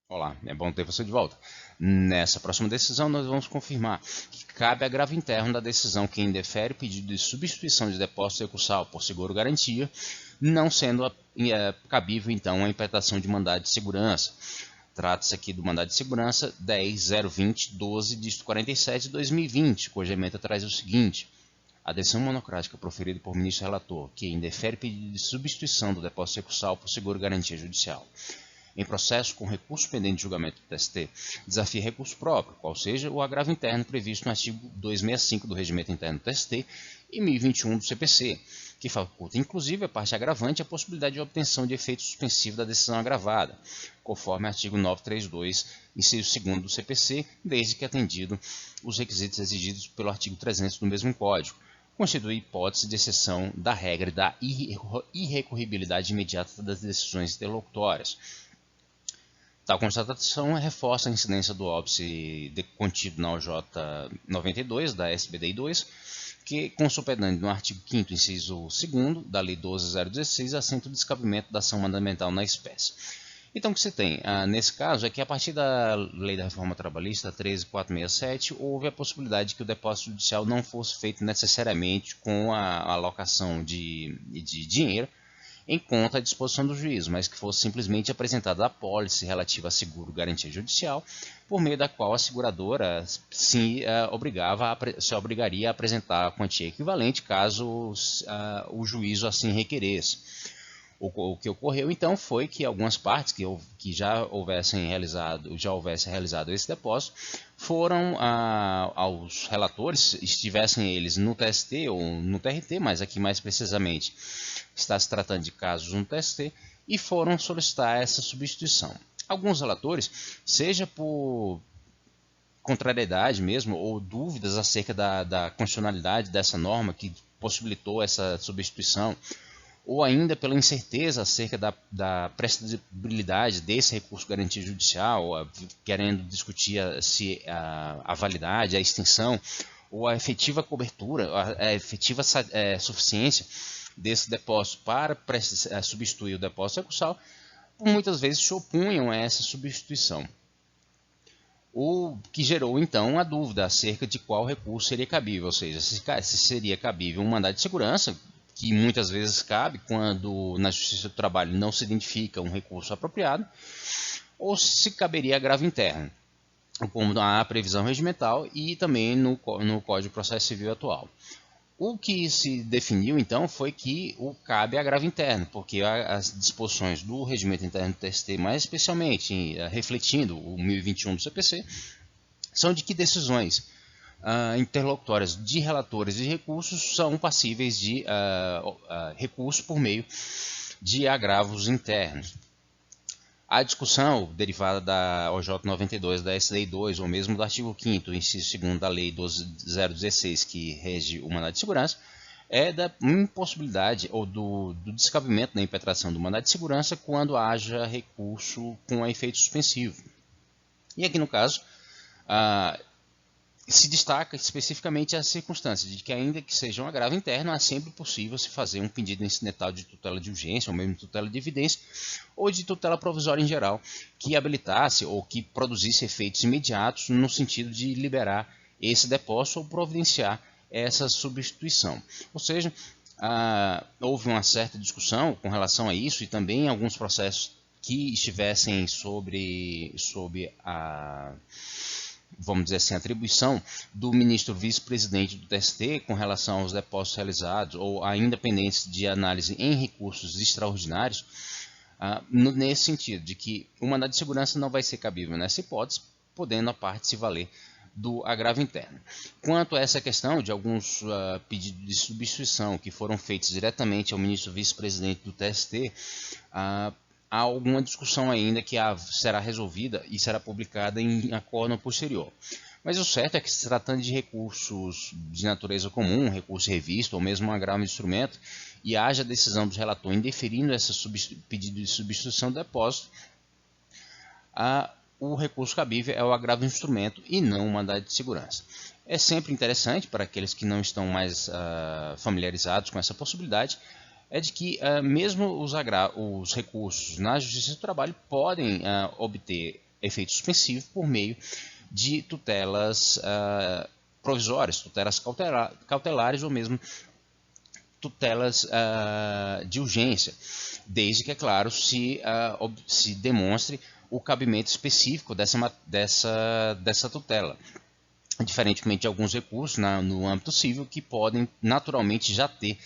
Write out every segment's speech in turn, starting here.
Olá, é bom ter você de volta. Nessa próxima decisão, nós vamos confirmar que cabe agravo interno da decisão quem indefere o pedido de substituição de depósito recursal por seguro-garantia, não sendo cabível, então, a imputação de mandado de segurança. Trata-se aqui do mandado de segurança 10.020.12, 2020, cuja ementa traz o seguinte: a decisão monocrática proferida por ministro relator, que indefere pedido de substituição do depósito recursal por seguro-garantia judicial em processo com recurso pendente de julgamento do TST, desafia recurso próprio, qual seja o agravo interno previsto no artigo 265 do Regimento Interno do TST e 1021 do CPC, que faculta inclusive a parte agravante a possibilidade de obtenção de efeito suspensivo da decisão agravada, conforme artigo 932, inciso 2º do CPC, desde que atendido os requisitos exigidos pelo artigo 300 do mesmo Código, constitui hipótese de exceção da regra da irrecorribilidade imediata das decisões interlocutórias. Tal constatação reforça a incidência do óbice contido na OJ 92 da SBDI 2, que, consupedâneo no artigo 5º, inciso 2º da Lei 12.016, assenta o descabimento da ação mandamental na espécie. Então, o que se tem nesse caso é que, a partir da Lei da Reforma Trabalhista 13.467, houve a possibilidade de que o depósito judicial não fosse feito necessariamente com a alocação de dinheiro em conta à disposição do juiz, mas que fosse simplesmente apresentada a apólice relativa a seguro-garantia judicial, por meio da qual a seguradora se obrigaria a apresentar a quantia equivalente caso o juízo assim requeresse. O que ocorreu então foi que algumas partes que já houvessem realizado esse depósito foram aos relatores, estivessem eles no TST ou no TRT, mas aqui mais precisamente está se tratando de casos no TST, e foram solicitar essa substituição. Alguns relatores, seja por contrariedade mesmo ou dúvidas acerca da constitucionalidade dessa norma que possibilitou essa substituição, ou ainda pela incerteza acerca da prestabilidade desse recurso de garantia judicial, querendo discutir se a validade, a extensão ou a efetiva cobertura, a efetiva suficiência desse depósito para substituir o depósito recursal, muitas vezes se opunham a essa substituição. O que gerou então a dúvida acerca de qual recurso seria cabível, ou seja, se seria cabível um mandado de segurança, que muitas vezes cabe quando na Justiça do Trabalho não se identifica um recurso apropriado, ou se caberia agravo interno, como na previsão regimental e também no Código de Processo Civil atual. O que se definiu então foi que cabe agravo interno, porque as disposições do Regimento Interno do TST, mais especialmente refletindo o 1021 do CPC, são de que decisões interlocutórias de relatores e recursos são passíveis de recurso por meio de agravos internos. A discussão derivada da OJ 92 da SDI 2, ou mesmo do artigo 5º, inciso 2º da Lei 12.016, que rege o mandado de segurança, é da impossibilidade ou do descabimento da impetração do mandado de segurança quando haja recurso com efeito suspensivo. E aqui no caso, se destaca especificamente a circunstância de que, ainda que seja um agravo interno, é sempre possível se fazer um pedido incidental de tutela de urgência, ou mesmo de tutela de evidência, ou de tutela provisória em geral, que habilitasse ou que produzisse efeitos imediatos no sentido de liberar esse depósito ou providenciar essa substituição. Ou seja, houve uma certa discussão com relação a isso, e também alguns processos que estivessem sobre a, vamos dizer assim, atribuição do ministro vice-presidente do TST com relação aos depósitos realizados ou ainda pendentes de análise em recursos extraordinários, nesse sentido, de que o mandado de segurança não vai ser cabível nessa hipótese, podendo a parte se valer do agravo interno. Quanto a essa questão de alguns pedidos de substituição que foram feitos diretamente ao ministro vice-presidente do TST, há alguma discussão ainda que será resolvida e será publicada em acordo posterior. Mas o certo é que, se tratando de recursos de natureza comum, recurso revisto ou mesmo um agravo de instrumento, e haja decisão do relator indeferindo esse pedido de substituição do depósito, o recurso cabível é o agravo de instrumento e não o mandado de segurança. É sempre interessante para aqueles que não estão mais familiarizados com essa possibilidade, é de que mesmo os recursos na Justiça do Trabalho podem obter efeito suspensivo por meio de tutelas provisórias, tutelas cautelares ou mesmo tutelas de urgência, desde que, é claro, se demonstre o cabimento específico dessa tutela, diferentemente de alguns recursos no âmbito civil que podem naturalmente já ter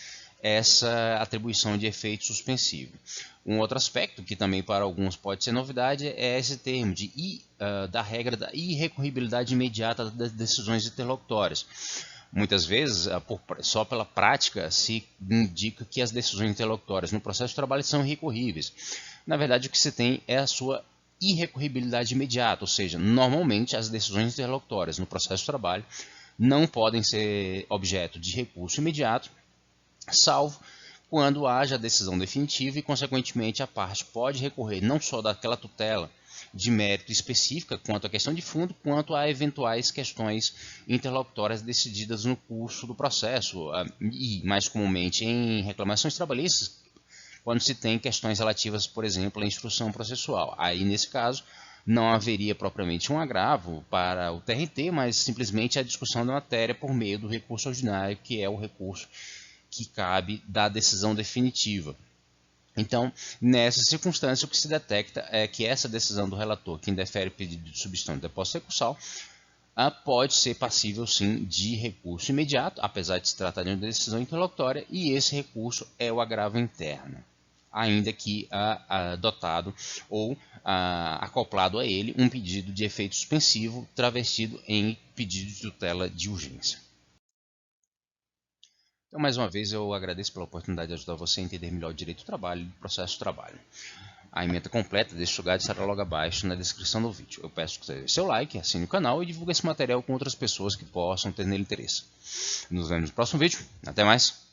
essa atribuição de efeito suspensivo. Um outro aspecto que também para alguns pode ser novidade é esse termo da regra da irrecorribilidade imediata das decisões interlocutórias. Muitas vezes, só pela prática, se indica que as decisões interlocutórias no processo de trabalho são irrecorríveis. Na verdade, o que se tem é a sua irrecorribilidade imediata, ou seja, normalmente as decisões interlocutórias no processo de trabalho não podem ser objeto de recurso imediato, salvo quando haja a decisão definitiva e, consequentemente, a parte pode recorrer não só daquela tutela de mérito específica quanto à questão de fundo, quanto a eventuais questões interlocutórias decididas no curso do processo e, mais comumente, em reclamações trabalhistas, quando se tem questões relativas, por exemplo, à instrução processual. Aí, nesse caso, não haveria propriamente um agravo para o TRT, mas simplesmente a discussão da matéria por meio do recurso ordinário, que é o recurso que cabe da decisão definitiva. Então, nessa circunstância, o que se detecta é que essa decisão do relator, que indefere pedido de substituição de depósito recursal, pode ser passível, sim, de recurso imediato, apesar de se tratar de uma decisão interlocutória, e esse recurso é o agravo interno, ainda que dotado ou acoplado a ele um pedido de efeito suspensivo travestido em pedido de tutela de urgência. Então, mais uma vez, eu agradeço pela oportunidade de ajudar você a entender melhor o direito do trabalho e o processo de trabalho. A ementa completa deste lugar estará logo abaixo na descrição do vídeo. Eu peço que você dê seu like, assine o canal e divulgue esse material com outras pessoas que possam ter nele interesse. Nos vemos no próximo vídeo. Até mais!